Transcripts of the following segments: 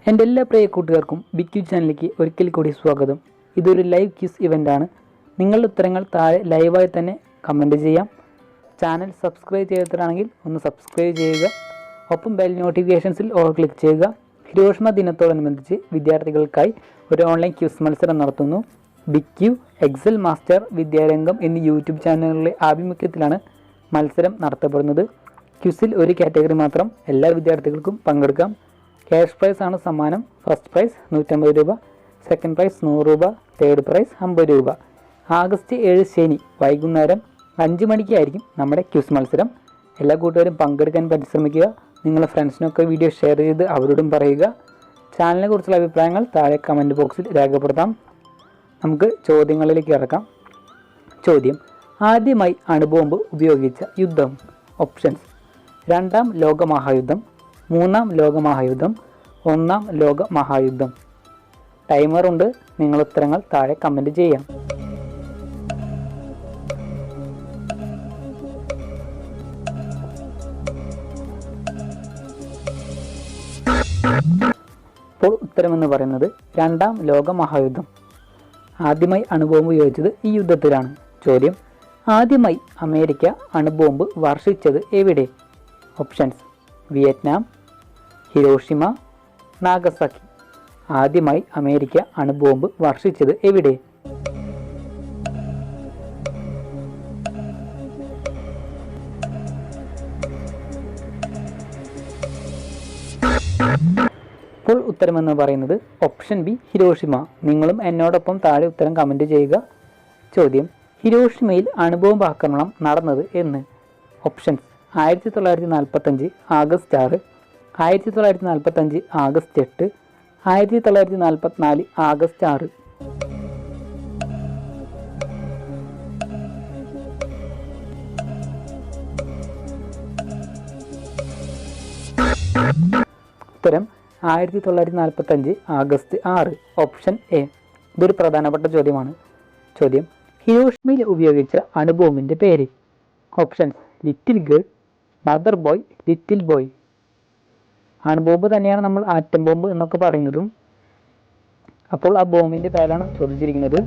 എൻ്റെ എല്ലാ പ്രിയ കൂട്ടുകാർക്കും ബിഗ് ക്യൂ ചാനലിലേക്ക് ഒരിക്കൽ കൂടി സ്വാഗതം. ഇതൊരു ലൈവ് ക്യൂസ് ഇവൻ്റാണ്. നിങ്ങളുടെ ഉത്തരങ്ങൾ താഴെ ലൈവായി തന്നെ കമൻറ്റ് ചെയ്യാം. ചാനൽ സബ്സ്ക്രൈബ് ചെയ്യാത്തവരാണെങ്കിൽ ഒന്ന് സബ്സ്ക്രൈബ് ചെയ്യുക. ഒപ്പം ബെൽ നോട്ടിഫിക്കേഷൻസിൽ ഓൾ ക്ലിക്ക് ചെയ്യുക. ഹിരോഷിമ ദിനത്തോടനുബന്ധിച്ച് വിദ്യാർത്ഥികൾക്കായി ഒരു ഓൺലൈൻ ക്യൂസ് മത്സരം നടത്തുന്നു. ബിഗ് ക്യൂ, എക്സൽ മാസ്റ്റർ, വിദ്യാരംഗം എന്നീ യൂട്യൂബ് ചാനലുകളുടെ ആഭിമുഖ്യത്തിലാണ് മത്സരം നടത്തപ്പെടുന്നത്. ക്യൂസിൽ ഒരു കാറ്റഗറി മാത്രം, എല്ലാ വിദ്യാർത്ഥികൾക്കും പങ്കെടുക്കാം. ക്യാഷ് പ്രൈസ് ആണ് സമ്മാനം. ഫസ്റ്റ് പ്രൈസ് 150 രൂപ, സെക്കൻഡ് പ്രൈസ് 100 രൂപ, തേർഡ് പ്രൈസ് 50 രൂപ. ആഗസ്റ്റ് 7 ശനി വൈകുന്നേരം 5 മണിക്കായിരിക്കും നമ്മുടെ ക്യൂസ് മത്സരം. എല്ലാ കൂട്ടുകാരും പങ്കെടുക്കാൻ പരിശ്രമിക്കുക. നിങ്ങളുടെ ഫ്രണ്ട്സിനൊക്കെ വീഡിയോ ഷെയർ ചെയ്ത് അവരോടും പറയുക. ചാനലിനെ കുറിച്ചുള്ള അഭിപ്രായങ്ങൾ താഴെ കമൻറ്റ് ബോക്സിൽ രേഖപ്പെടുത്താം. നമുക്ക് ചോദ്യങ്ങളിലേക്ക് ഇറക്കാം. ചോദ്യം: ആദ്യമായി അണുബോംബ് ഉപയോഗിച്ച യുദ്ധം. ഓപ്ഷൻസ്: രണ്ടാം ലോകമഹായുദ്ധം, മൂന്നാം ലോകമഹായുദ്ധം, ഒന്നാം ലോകമഹായുദ്ധം. ടൈമറുണ്ട്. നിങ്ങൾ ഉത്തരങ്ങൾ താഴെ കമൻറ്റ് ചെയ്യാം. ഇപ്പോൾ ഉത്തരമെന്ന് പറയുന്നത് രണ്ടാം ലോകമഹായുദ്ധം. ആദ്യമായി അണുബോംബ് ഉപയോഗിച്ചത് ഈ യുദ്ധത്തിലാണ്. ചോദ്യം: ആദ്യമായി അമേരിക്ക അണുബോംബ് വർഷിച്ചത് എവിടെ? Options: Vietnam, Hiroshima, Nagasaki. ആദ്യമായി അമേരിക്ക അണുബോംബ് വർഷിച്ചത് എവിടെ? ഇപ്പോൾ ഉത്തരമെന്ന് പറയുന്നത് ഓപ്ഷൻ ബി, ഹിരോഷിമ. നിങ്ങളും എന്നോടൊപ്പം താഴെ ഉത്തരം കമൻറ്റ് ചെയ്യുക. ചോദ്യം: ഹിരോഷിമയിൽ അണുബോംബ് ആക്രമണം നടന്നത് എന്ന്? Options: 1945 August 6, 1945 August 8, 1944 August 6. ഉത്തരം 1945 ആഗസ്റ്റ് 6, ഓപ്ഷൻ എ. ഇതൊരു പ്രധാനപ്പെട്ട ചോദ്യമാണ്. ചോദ്യം: ഹിരോഷിമയിൽ ഉപയോഗിച്ച അണുബോംബിൻ്റെ പേര്? Options: Little Girl, Mother Boy, Little Boy. അണുബോംബ് തന്നെയാണ് നമ്മൾ ആറ്റം ബോംബ് എന്നൊക്കെ പറയുന്നതും. അപ്പോൾ ആ ബോംബിൻ്റെ പേരാണ് ചോദിച്ചിരിക്കുന്നത്.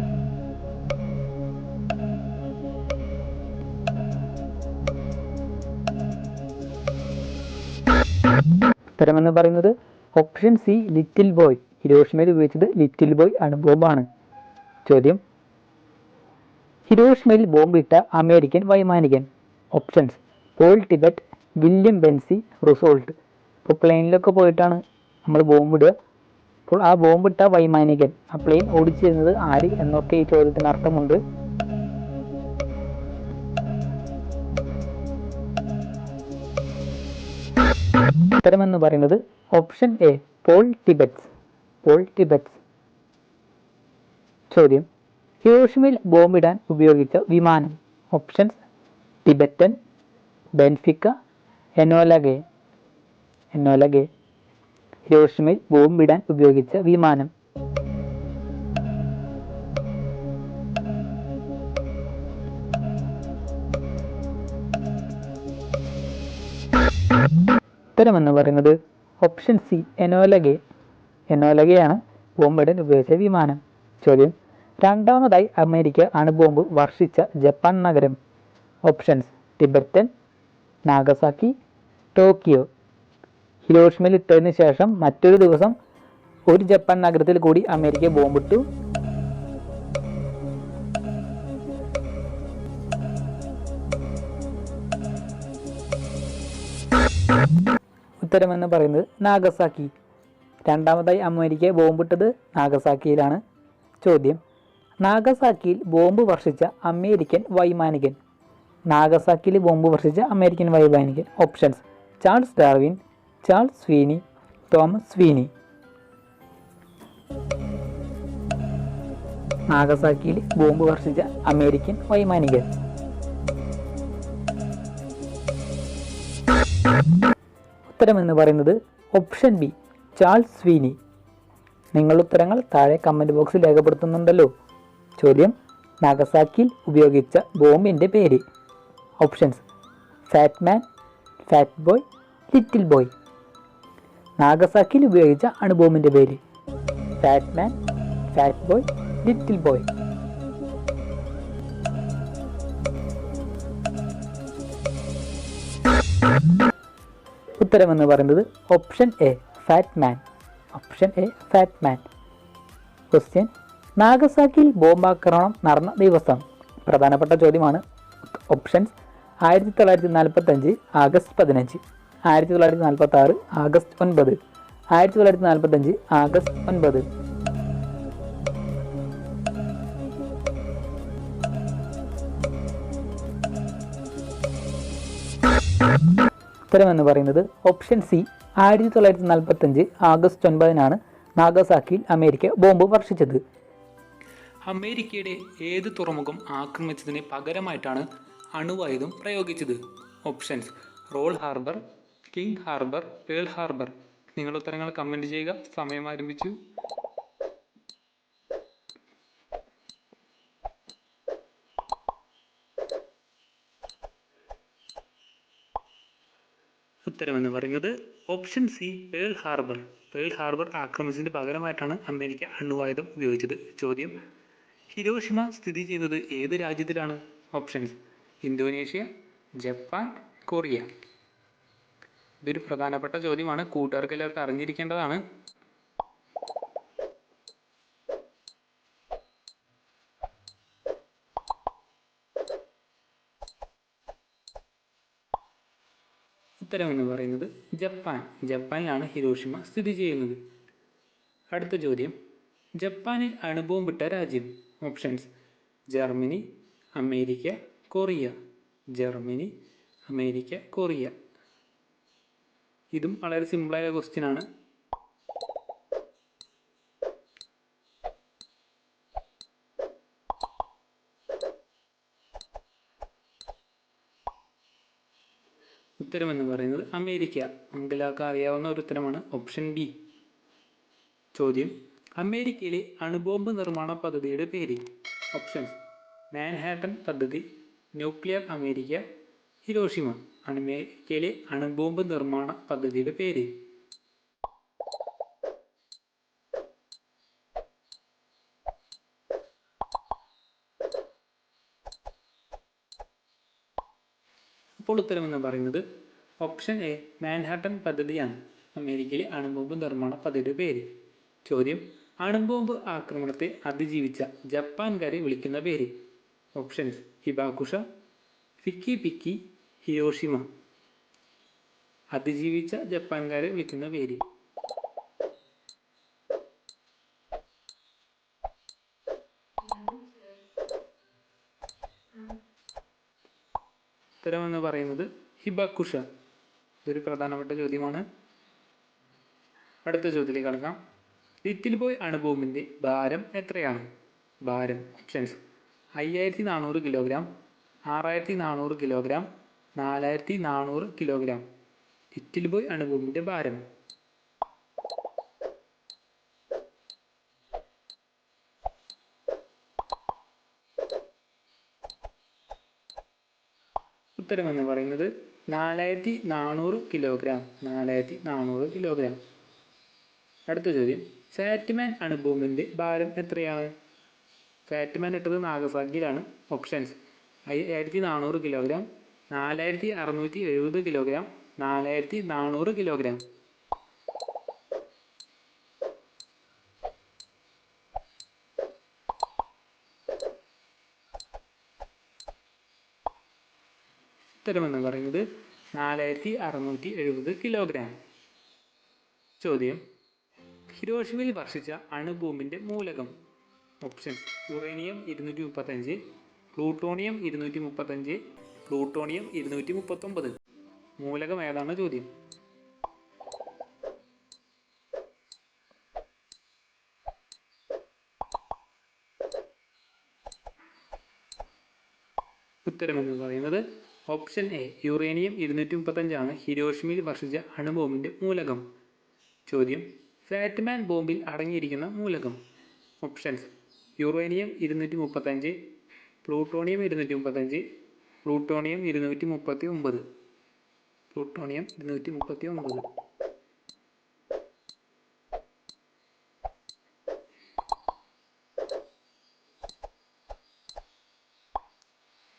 ഉത്തരമെന്ന് പറയുന്നത് ഓപ്ഷൻ സി, ലിറ്റിൽ ബോയ്. ഹിരോഷിമയിൽ ഉപയോഗിച്ചത് ലിറ്റിൽ ബോയ് അണുബോംബാണ്. ചോദ്യം: ഹിരോഷിമയിൽ ബോംബിട്ട അമേരിക്കൻ വൈമാനികൻ? Options: Paul Tibbet, William Benzi, Roosevelt. ഇപ്പോൾ പ്ലെയിനിലൊക്കെ പോയിട്ടാണ് നമ്മൾ ബോംബിടുക. അപ്പോൾ ആ ബോംബിട്ട വൈമാനികൻ, ആ പ്ലെയിൻ ഓടിച്ചിരുന്നത് ആര് എന്നൊക്കെ ഈ ചോദ്യത്തിന് അർത്ഥമുണ്ട്. ഉത്തരമെന്ന് പറയുന്നത് option A, Paul Tibbets. Paul Tibbets. ചോദ്യം: ഹിരോഷിമയിൽ ബോംബിടാൻ ഉപയോഗിച്ച വിമാനം? Options: Tibetan, Benfica, Enola Gay. Enola Gay. ഹിരോഷിമയിൽ ബോംബിടാൻ ഉപയോഗിച്ച വിമാനം. ഉത്തരമെന്ന് പറയുന്നത് ഓപ്ഷൻ സി, എനോലഗെ. എനോലഗയാണ് ബോംബിടാൻ ഉപയോഗിച്ച വിമാനം. ചോദ്യം: രണ്ടാമതായി അമേരിക്ക അണുബോംബ് വർഷിച്ച ജപ്പാൻ നഗരം? Options: Tibetan, Nagasaki, Tokyo. ഹിരോഷിമയിൽ ഇട്ടതിന് ശേഷം മറ്റൊരു ദിവസം ഒരു ജപ്പാൻ നഗരത്തിൽ കൂടി അമേരിക്ക ബോംബിട്ടു. ഉത്തരമെന്ന് പറയുന്നത് നാഗസാക്കി. രണ്ടാമതായി അമേരിക്ക ബോംബിട്ടത് നാഗസാക്കിയിലാണ്. ചോദ്യം: നാഗസാക്കിയിൽ ബോംബ് വർഷിച്ച അമേരിക്കൻ വൈമാനികൻ? നാഗസാക്കിയിൽ ബോംബ് വർഷിച്ച അമേരിക്കൻ വൈമാനികൻ. Options: Charles Darwin, Charles Sweeney, Thomas Sweeney. നാഗസാക്കിയിൽ ബോംബ് വർഷിച്ച അമേരിക്കൻ വൈമാനികൻ. ഉത്തരമെന്ന് പറയുന്നത് ഓപ്ഷൻ ബി, ചാൾസ് സ്വീനി. നിങ്ങളുടെ ഉത്തരങ്ങൾ താഴെ കമൻറ്റ് ബോക്സിൽ രേഖപ്പെടുത്തുന്നുണ്ടല്ലോ. ചോദ്യം: നാഗസാക്കിയിൽ ഉപയോഗിച്ച ബോംബിൻ്റെ പേര്? Options: Fat Man, Fat Boy, Little Boy. നാഗസാക്കിയിൽ ഉപയോഗിച്ച അണുബോംബിൻ്റെ പേര്? Fat Man, Fat Boy, Little Boy. ഉത്തരമെന്ന് പറയുന്നത് option A Fat Man. Option A Fat Man. Question: നാഗസാക്കിയിൽ ബോംബാക്രമണം നടന്ന ദിവസം? പ്രധാനപ്പെട്ട ചോദ്യമാണ്. Options: 1945 August 15, 1946 August 9, 1945 August 9. ഉത്തരമെന്ന് പറയുന്നത് ഓപ്ഷൻ സി 1945 ആഗസ്റ്റ് 9 നാഗസാക്കിയിൽ അമേരിക്ക ബോംബ് വർഷിച്ചത്. അമേരിക്കയുടെ ഏത് തുറമുഖം ആക്രമിച്ചതിന് പകരമായിട്ടാണ് അണുവായുധം പ്രയോഗിച്ചത്? Options: Roll Harbor, king harbour, Pearl Harbor. നിങ്ങൾ ഉത്തരങ്ങൾ കമൻറ്റ് ചെയ്യുക. സമയം ആരംഭിച്ചു. ഉത്തരമെന്ന് പറയുന്നത് option C Pearl Harbor. Pearl Harbor ആക്രമിച്ചതിന് പകരമായിട്ടാണ് അമേരിക്ക അണുവായുധം ഉപയോഗിച്ചത്. ചോദ്യം: ഹിരോഷിമ സ്ഥിതി ചെയ്യുന്നത് ഏത് രാജ്യത്തിലാണ്? Options: Indonesia, Japan, Korea. ഇതൊരു പ്രധാനപ്പെട്ട ചോദ്യമാണ്, കൂട്ടുകാർക്ക് എല്ലാവർക്കും അറിഞ്ഞിരിക്കേണ്ടതാണ്. ഉത്തരമെന്ന് പറയുന്നത് ജപ്പാൻ. ജപ്പാനിലാണ് ഹിരോഷിമ സ്ഥിതി ചെയ്യുന്നത്. അടുത്ത ചോദ്യം: ജപ്പാനിൽ അണുബോംബിട്ട രാജ്യം? Options: Germany, America, Korea. Germany, America, Korea. ഇതും വളരെ സിമ്പിളായ ക്വസ്റ്റ്യൻ ആണ്. ഉത്തരമെന്ന് പറയുന്നത് അമേരിക്ക. നമുക്കെല്ലാവർക്കും അറിയാവുന്ന ഒരു ഉത്തരമാണ് ഓപ്ഷൻ ബി. ചോദ്യം: അമേരിക്കയിലെ അണുബോംബ് നിർമ്മാണ പദ്ധതിയുടെ പേര്? ഓപ്ഷൻസ്: മാൻഹാട്ടൻ പദ്ധതി, ന്യൂക്ലിയർ അമേരിക്ക, ഹിരോഷിമ. അമേരിക്കയിലെ അണുബോംബ് നിർമ്മാണ പദ്ധതിയുടെ പേര്? അപ്പോൾ ഉത്തരമെന്ന് പറയുന്നത് ഓപ്ഷൻ എ മാൻഹാട്ടൻ പദ്ധതിയാണ് അമേരിക്കയിലെ അണുബോംബ് നിർമ്മാണ പദ്ധതിയുടെ പേര്. ചോദ്യം: അണുബോംബ് ആക്രമണത്തെ അതിജീവിച്ച ജപ്പാൻകാരെ വിളിക്കുന്ന പേര്? ഓപ്ഷൻസ്: ഹിബാകുഷ, ഫിക്കി പിക്കി, ഹിരോഷിമ. അതിജീവിച്ച ജപ്പാൻകാരെ വിളിക്കുന്ന പേര്? ഉത്തരമെന്ന് പറയുന്നത് ഹിബാകുഷ. ഇതൊരു പ്രധാനപ്പെട്ട ചോദ്യമാണ്. അടുത്ത ചോദ്യത്തിലേക്ക് കടക്കാം. ലിറ്റിൽ ബോയ് അണുബോംബിൻ്റെ ഭാരം എത്രയാണ്? ഭാരം. Options: 5400 kilogram, 6400 kilogram, 4400 kilogram. Little Boy അണുബോംബിൻ്റെ ഭാരം? ഉത്തരമെന്ന് പറയുന്നത് 4400 കിലോഗ്രാം. 4400 കിലോഗ്രാം. അടുത്ത ചോദ്യം: ഫാറ്റ്മാൻ അണുബോംബിൻ്റെ ഭാരം എത്രയാണ്? ഫാറ്റ്മാൻ ഇട്ടത് നാഗസാക്കിയിലാണ്. Options: 5400 kilogram, 4670 kilogram, 4400 kilogram. ഉത്തരമെന്ന് പറയുന്നത് 4670 കിലോഗ്രാം. ചോദ്യം: ഹിരോഷിമയിൽ വർഷിച്ച അണുബോംബിൻ്റെ മൂലകം? Options: uranium 235, plutonium 235, plutonium 239. മൂലകം ഏതാണ് ചോദ്യം? ഉത്തരമെന്ന് പറയുന്നത് ഓപ്ഷൻ എ യുറേനിയം 235 ഹിരോഷിമയിൽ വർഷിച്ച അണുബോംബിൻ്റെ മൂലകം. ചോദ്യം: ഫാറ്റ്മാൻ ബോംബിൽ അടങ്ങിയിരിക്കുന്ന മൂലകം? Options: uranium 235, plutonium 235, plutonium 239. Plutonium 239.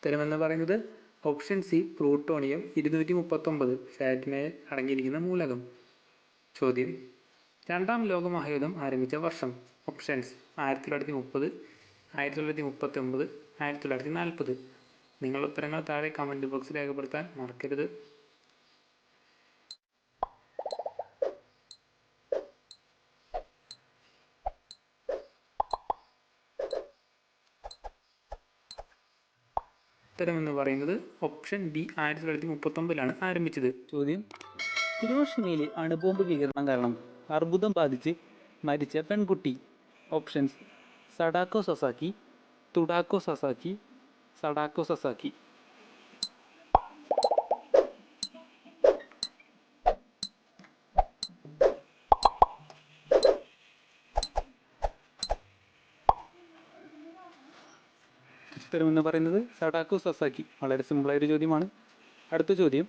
ഉത്തരമെന്ന് പറയുന്നത് ഓപ്ഷൻ സി പ്ലൂട്ടോണിയം 239 ഫാറ്റിനായി അടങ്ങിയിരിക്കുന്ന മൂലകം. ചോദ്യം: രണ്ടാം ലോകമഹായുദ്ധം ആരംഭിച്ച വർഷം. ഓപ്ഷൻസ്: 1930, 1939, 1940. നിങ്ങളുടെ ഉത്തരങ്ങൾ താഴെ കമൻറ്റ് ബോക്സിൽ രേഖപ്പെടുത്താൻ മറക്കരുത്. ഉത്തരമെന്ന് പറയുന്നത് ഓപ്ഷൻ ബി 1939 ആരംഭിച്ചത്. ചോദ്യം: ഹിരോഷിമയിലെ അണുബോംബ് വികിരണം കാരണം അർബുദം ബാധിച്ച് മരിച്ച പെൺകുട്ടി. Options: Sadako Sasaki, Tudako Sasaki, Sadako Sasaki. ഉത്തരമെന്ന് പറയുന്നത് സഡാക്കോ സസാക്കി. വളരെ സിമ്പിളായൊരു ചോദ്യമാണ്. അടുത്ത ചോദ്യം: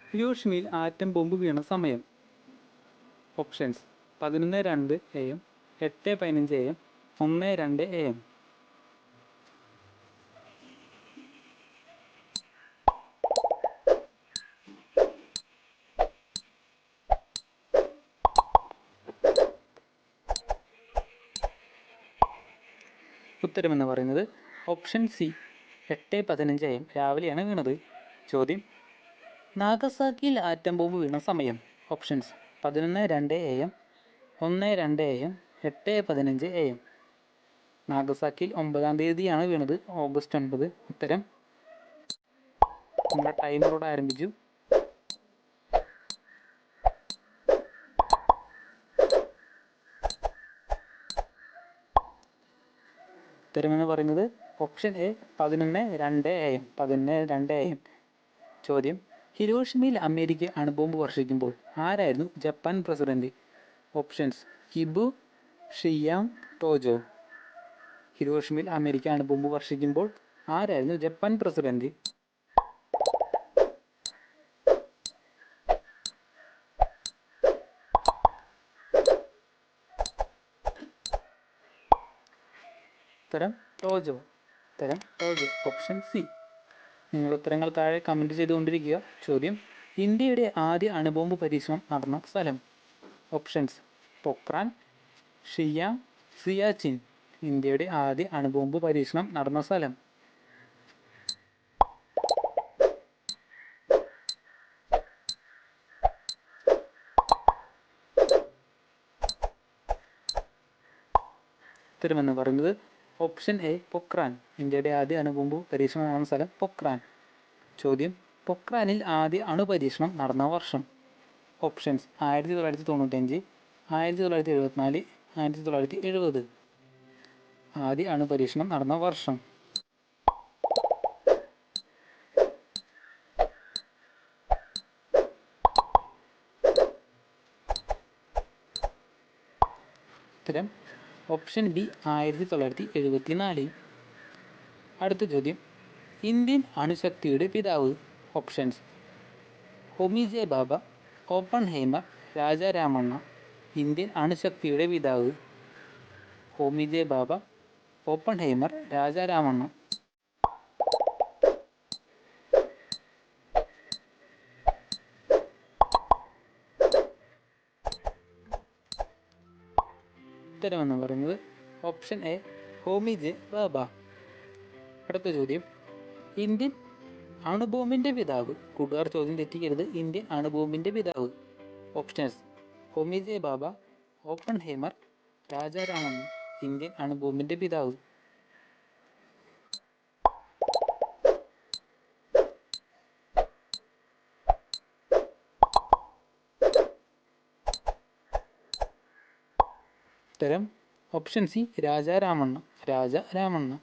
ഹിരോഷിമയിൽ ആറ്റം ബോംബ് വീണ സമയം. Options: 11:02 AM, 8:15 AM, 1:02 AM. ഉത്തരമെന്ന് പറയുന്നത് ഓപ്ഷൻ സി 8:15 AM രാവിലെയാണ് വീണത്. ചോദ്യം: നാഗസാക്കിയിൽ ആറ്റം ബോംബ് വീണ സമയം. Options: 11:02 AM, 1:02 AM, 8:15 AM. നാഗസാക്കിയിൽ 9-ാം തീയതിയാണ് വീണത്, ഓഗസ്റ്റ് 9. ഉത്തരം നമ്മുടെ ടൈമറോട് ആരംഭിച്ചു. ഉത്തരമെന്ന് പറയുന്നത് ഓപ്ഷൻ എ 11:02 AM. 11:02 AM. ചോദ്യം: ഹിരോഷിമയിൽ അമേരിക്ക അണുബോംബ് വർഷിക്കുമ്പോൾ ആരായിരുന്നു ജപ്പാൻ പ്രസിഡന്റ്? ഓപ്ഷൻസ്: ഹിബു, ഷിയാം, ടോജോ. ഹിരോഷിമയിൽ അമേരിക്ക അണുബോംബ് വർഷിക്കുമ്പോൾ ആരായിരുന്നു ജപ്പാൻ പ്രസിഡന്റ്? ഉത്തരം ടോജോ. ഉത്തരം ടോജോ. Option C. നിങ്ങൾ ഉത്തരങ്ങൾ താഴെ കമൻറ്റ് ചെയ്തുകൊണ്ടിരിക്കുക. ചോദ്യം: ഇന്ത്യയുടെ ആദ്യ അണുബോംബ് പരീക്ഷണം നടന്ന സ്ഥലം. ഓപ്ഷൻസ്: പൊക്രാൻ, ഷിയാം, സിയാച്ചിൻ. ഇന്ത്യയുടെ ആദ്യ അണുബോംബ് പരീക്ഷണം നടന്ന സ്ഥലം. ഉത്തരമെന്ന് പറയുന്നത് ഓപ്ഷൻ എ പൊക്രാൻ. ഇന്ത്യയുടെ ആദ്യ അണുബോംബ് പരീക്ഷണം നടന്ന സ്ഥലം പൊക്രാൻ. ചോദ്യം: പൊക്രാനിൽ ആദ്യ അണുപരീക്ഷണം നടന്ന വർഷം. ഓപ്ഷൻസ്: 1995, 1974, 1970. ആദ്യ അണുപരീക്ഷണം നടന്ന വർഷം. ഉത്തരം ഓപ്ഷൻ ബി 1974. അടുത്ത ചോദ്യം: ഇന്ത്യൻ അണുശക്തിയുടെ പിതാവ്. ഓപ്ഷൻസ്: ഹോമി ജെ ബാബ, ഓപ്പൺഹൈമർ, രാജാ രാമണ്ണ. ഇന്ത്യൻ അണുശക്തിയുടെ പിതാവ്: ഹോമി ജെ ബാബ, ഓപ്പൺഹൈമർ, രാജാ രാമണ്ണ. ഉത്തരമെന്ന് പറയുന്നത് ഓപ്ഷൻ എ ഹോമി ജെ ബാബ. അടുത്ത ചോദ്യം: ഇന്ത്യൻ അണുബോംബിൻ്റെ പിതാവ്. കൂട്ടുകാർ ചോദ്യം തെറ്റിക്കരുത്. ഇന്ത്യൻ അണുബോംബിൻ്റെ പിതാവ്. ഓപ്ഷൻസ്: ഹോമി ജെ ബാബ, ഓപ്പൺഹൈമർ, രാജാ രാമണ്ണ. ഇന്ത്യൻ അണുബോംബിൻ്റെ പിതാവ്. ഉത്തരം ഓപ്ഷൻ സി രാജാ രാമണ്ണ. രാജ രാമണ്ണ.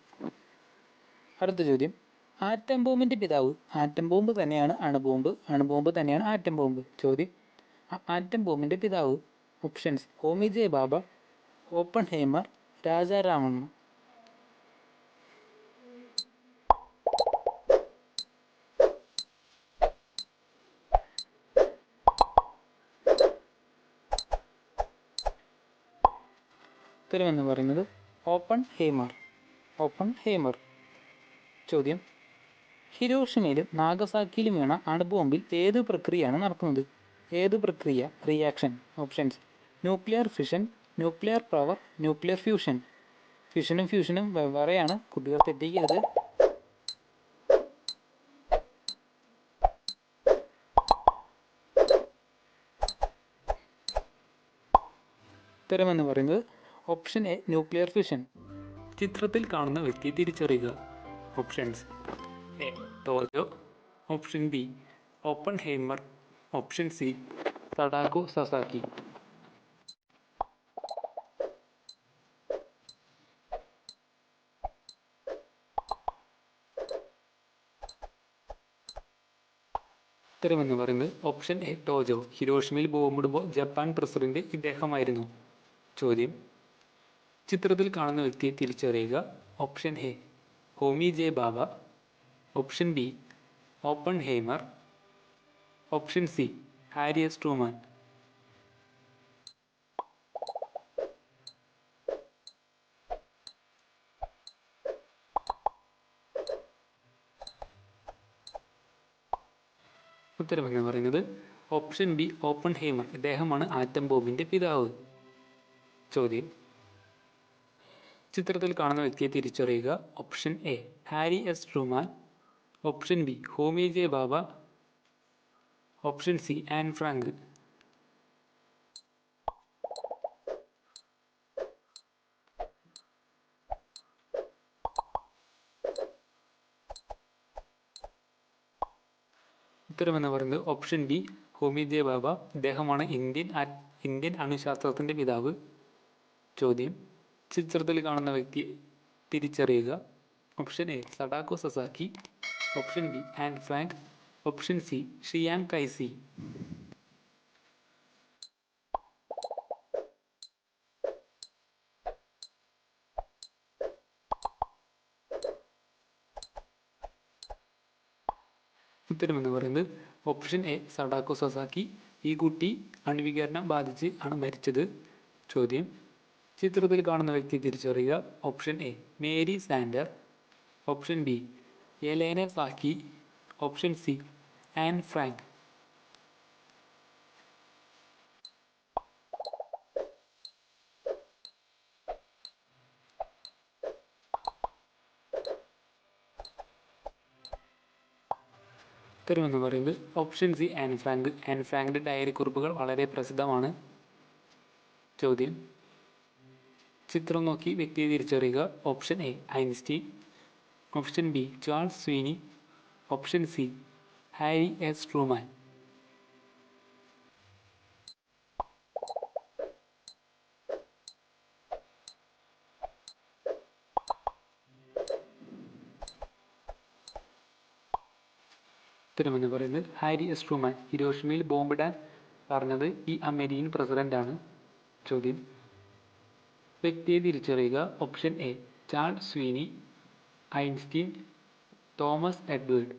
അടുത്ത ചോദ്യം: ആറ്റം ബോംബിൻ്റെ പിതാവ്. ആറ്റം ബോംബ് തന്നെയാണ് അണുബോംബ്, അണുബോംബ് തന്നെയാണ് ആറ്റം ബോംബ്. ചോദ്യം: ആറ്റം ബോംബിൻ്റെ പിതാവ്. ഓപ്ഷൻസ്: ഹോമി ജെ ബാബ, ഓപ്പൺഹൈമർ, രാജാ രാമണ്ണ. ഉത്തരമെന്ന് പറയുന്നത് ഓപ്പൺഹൈമർ. ഓപ്പൺഹൈമർ. ചോദ്യം: ഹിരോഷിമയിലും നാഗസാക്കിയിലും വീണ അണുബോംബിൽ ഏത് പ്രക്രിയയാണ് നടക്കുന്നത്? ഏത് പ്രക്രിയ? Reaction. Options: nuclear fission, nuclear power, nuclear fusion. ഫിഷനും ഫ്യൂഷനും വെവ്വേറെയാണ്, കുട്ടികൾ തെറ്റിക്കരുത്. ഉത്തരമെന്ന് പറയുന്നത് ഓപ്ഷൻ എ, ന്യൂക്ലിയർ ഫിഷൻ. ചിത്രത്തിൽ കാണുന്ന വ്യക്തിയെ തിരിച്ചറിയുക. Options: A, Tojo. Option B, Oppenheimer. Option C, Sadako Sasaki. ഉത്തരമെന്ന് പറയുന്നത് ഓപ്ഷൻ എ, ടോജോ. ഹിരോഷിമയിൽ ബോംബിടുമ്പോൾ ജപ്പാൻ പ്രസിഡന്റ് ഇദ്ദേഹമായിരുന്നു. ചോദ്യം: ചിത്രത്തിൽ കാണുന്ന വ്യക്തിയെ തിരിച്ചറിയുക. Option A, Homi J Bhabha. Option B, Oppenheimer. Option C, Harry S Truman. ഉത്തരമെന്ന് പറയുന്നത് ഓപ്ഷൻ ബി, ഓപ്പൺഹൈമർ. ഇദ്ദേഹമാണ് ആറ്റം ബോംബിന്റെ പിതാവ്. ചോദ്യം: ചിത്രത്തിൽ കാണുന്ന വ്യക്തിയെ തിരിച്ചറിയുക. Option A, Harry S Truman. Option B, Homi J Bhabha. Option C, Anne Frank. ഉത്തരമെന്ന് പറയുന്നത് option B, Homi J Bhabha. ഇദ്ദേഹമാണ് ഇന്ത്യൻ അണുശാസ്ത്രത്തിന്റെ പിതാവ്. ചോദ്യം: ചിത്രത്തിൽ കാണുന്ന വ്യക്തിയെ തിരിച്ചറിയുക. Option A, Sadako Sasaki. Option B, Anne Frank. Option C, ഷിയാൻ കൈസി. ഉത്തരമെന്ന് പറയുന്നത് ഓപ്ഷൻ എ, സഡാക്കോ സസാക്കി. ഈ കുട്ടി അണുവികരണം ബാധിച്ച് ആണ് മരിച്ചത്. ചോദ്യം: ചിത്രത്തിൽ കാണുന്ന വ്യക്തി തിരിച്ചറിയുക. Option A, Mary Sander. Option B, Yelena Saki. Option C, Anne Frank. ഉത്തരമെന്ന് പറയുന്നത് option C, Anne Frank. Anne ഫ്രാങ്കിന്റെ ഡയറി കുറിപ്പുകൾ വളരെ പ്രസിദ്ധമാണ്. ചോദ്യം: ചിത്രം നോക്കി വ്യക്തിയെ തിരിച്ചറിയുക. Option A, Einstein. Option B, Charles Sweeney. Option C, Harry S Truman. ഉത്തരമെന്ന് പറയുന്നത് ഹാരി എസ് ട്രൂമാൻ. ഹിരോഷിമയിൽ ബോംബിടാൻ പറഞ്ഞത് ഈ അമേരിക്കൻ പ്രസിഡന്റാണ്. ചോദ്യം: വ്യക്തിയെ തിരിച്ചറിയുക. Option A, Charles Sweeney, Einstein, Thomas Edward.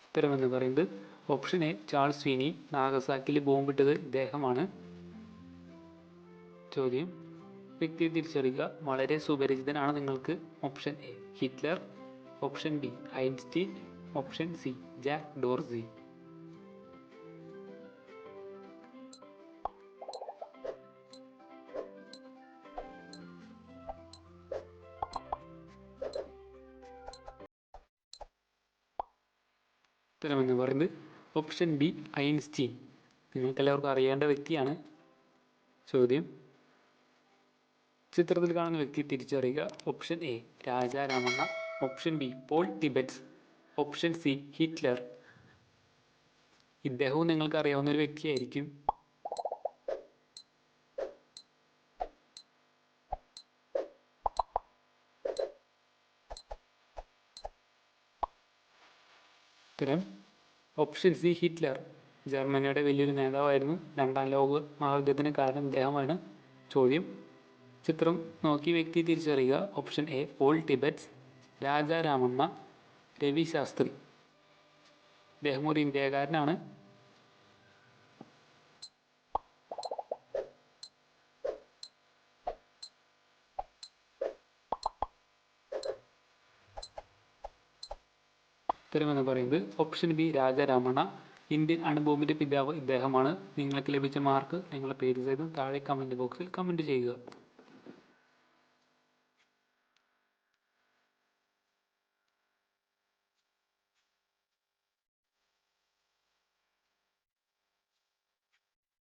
ഉത്തരമെന്ന് പറയുന്നത് ഓപ്ഷൻ എ, ചാൾസ് സ്വീനി. നാഗസാക്കിയിൽ ബോംബിട്ടത് ഇദ്ദേഹമാണ്. ചോദ്യം: വ്യക്തിയെ തിരിച്ചറിയുക. വളരെ സുപരിചിതനാണ് നിങ്ങൾക്ക്. Option A, Hitler. Option B, Einstein. Option C, Jack Dorsey. ഉത്തരമെന്ന് പറയുന്നത് ഓപ്ഷൻ ബി, ഐൻസ്റ്റീൻ. നിങ്ങൾക്കെല്ലാവർക്കും അറിയേണ്ട വ്യക്തിയാണ്. ചോദ്യം: ചിത്രത്തിൽ കാണുന്ന വ്യക്തി തിരിച്ചറിയുക. Option A, Raja Ramanna. Option B, Paul Tibbets. Option C, Hitler. ഇദ്ദേഹവും നിങ്ങൾക്ക് അറിയാവുന്ന ഒരു വ്യക്തിയായിരിക്കും. ഉത്തരം ഓപ്ഷൻ സി, ഹിറ്റ്ലർ. ജർമ്മനിയുടെ വലിയൊരു നേതാവായിരുന്നു. രണ്ടാം ലോക മഹായുദ്ധത്തിന് കാരണം ഇദ്ദേഹമാണ്. ചോദ്യം: ചിത്രം നോക്കി വ്യക്തി തിരിച്ചറിയുക. Option A, Paul Tibbets. Raja Ramanna. Ravi Shastri. ഇദ്ദേഹം ഒരു ഇന്ത്യക്കാരനാണ്. ഉത്തരമെന്ന് പറയുന്നത് ഓപ്ഷൻ ബി രാജാരാമണ്ണ. ഇന്ത്യൻ അണുബോംബിൻ്റെ പിതാവ് ഇദ്ദേഹമാണ്. നിങ്ങൾക്ക് ലഭിച്ച മാർക്ക് നിങ്ങളുടെ പേര് സഹിതം താഴെ കമൻറ്റ് ബോക്സിൽ കമൻറ്റ് ചെയ്യുക.